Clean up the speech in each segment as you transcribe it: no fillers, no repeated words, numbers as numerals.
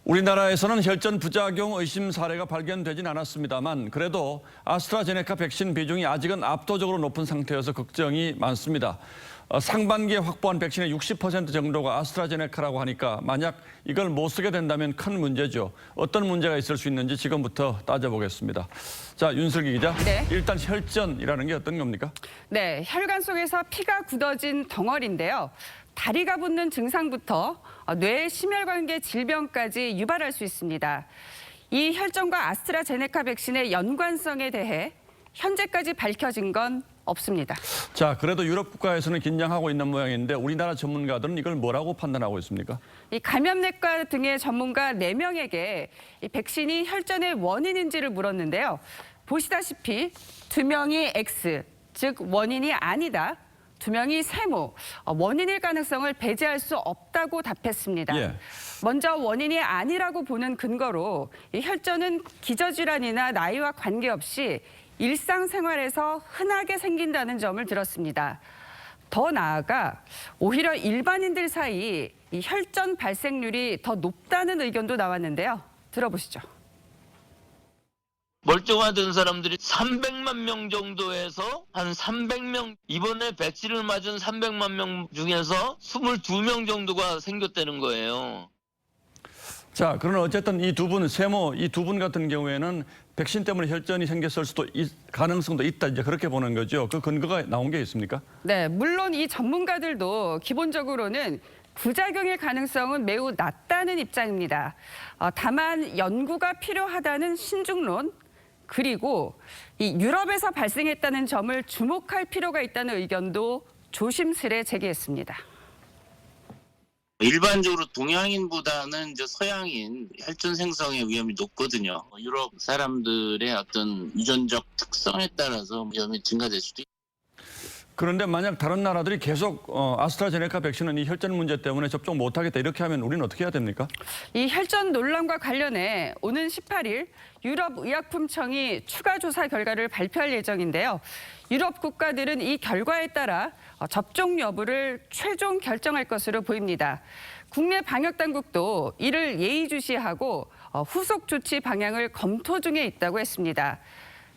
우리나라에서는 혈전 부작용 의심 사례가 발견되진 않았습니다만 그래도 아스트라제네카 백신 비중이 아직은 압도적으로 높은 상태여서 걱정이 많습니다. 상반기에 확보한 백신의 60% 정도가 아스트라제네카라고 하니까 만약 이걸 못 쓰게 된다면 큰 문제죠. 어떤 문제가 있을 수 있는지 지금부터 따져보겠습니다. 자, 윤슬기 기자. 네. 일단 혈전이라는 게 어떤 겁니까? 네, 혈관 속에서 피가 굳어진 덩어리인데요. 다리가 붓는 증상부터 뇌 심혈관계 질병까지 유발할 수 있습니다. 이 혈전과 아스트라제네카 백신의 연관성에 대해 현재까지 밝혀진 건 없습니다. 자, 그래도 유럽 국가에서는 긴장하고 있는 모양인데 우리나라 전문가들은 이걸 뭐라고 판단하고 있습니까? 이 감염내과 등의 전문가 4명에게 이 백신이 혈전의 원인인지를 물었는데요. 보시다시피 2명이 X, 즉 원인이 아니다. 2명이 세모, 원인일 가능성을 배제할 수 없다고 답했습니다. 예. 먼저 원인이 아니라고 보는 근거로 이 혈전은 기저질환이나 나이와 관계없이 일상생활에서 흔하게 생긴다는 점을 들었습니다. 더 나아가 오히려 일반인들 사이 이 혈전 발생률이 더 높다는 의견도 나왔는데요. 들어보시죠. 멀쩡하던 사람들이 300만 명 정도에서 한 300명, 이번에 백신을 맞은 300만 명 중에서 22명 정도가 생겼다는 거예요. 자, 그러나 어쨌든 이 두 분, 세모 이 두 분 같은 경우에는 백신 때문에 혈전이 생겼을 수도 가능성도 있다, 이제 그렇게 보는 거죠. 그 근거가 나온 게 있습니까? 네, 물론 이 전문가들도 기본적으로는 부작용일 가능성은 매우 낮다는 입장입니다. 다만 연구가 필요하다는 신중론, 그리고 이 유럽에서 발생했다는 점을 주목할 필요가 있다는 의견도 조심스레 제기했습니다. 일반적으로 동양인보다는 이제 서양인 혈전 생성의 위험이 높거든요. 유럽 사람들의 어떤 유전적 특성에 따라서 위험이 증가될 수도 있고. 그런데 만약 다른 나라들이 계속 아스트라제네카 백신은 이 혈전 문제 때문에 접종 못하겠다 이렇게 하면 우리는 어떻게 해야 됩니까? 이 혈전 논란과 관련해 오는 18일 유럽의약품청이 추가 조사 결과를 발표할 예정인데요. 유럽 국가들은 이 결과에 따라 접종 여부를 최종 결정할 것으로 보입니다. 국내 방역당국도 이를 예의주시하고 후속 조치 방향을 검토 중에 있다고 했습니다.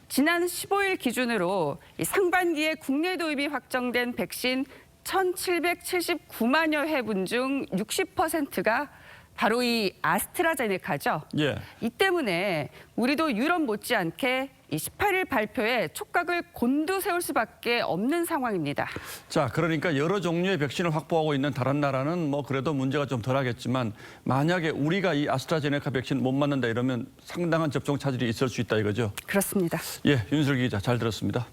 지난 15일 기준으로 상반기에 국내 도입이 확정된 백신 1,779만여 회분 중 60%가 바로 이 아스트라제네카죠. 예. 이 때문에 우리도 유럽 못지않게 이 18일 발표에 촉각을 곤두세울 수밖에 없는 상황입니다. 자, 그러니까 여러 종류의 백신을 확보하고 있는 다른 나라는 뭐 그래도 문제가 좀 덜하겠지만 만약에 우리가 이 아스트라제네카 백신 못 맞는다 이러면 상당한 접종 차질이 있을 수 있다 이거죠. 그렇습니다. 예, 윤슬기 기자 잘 들었습니다.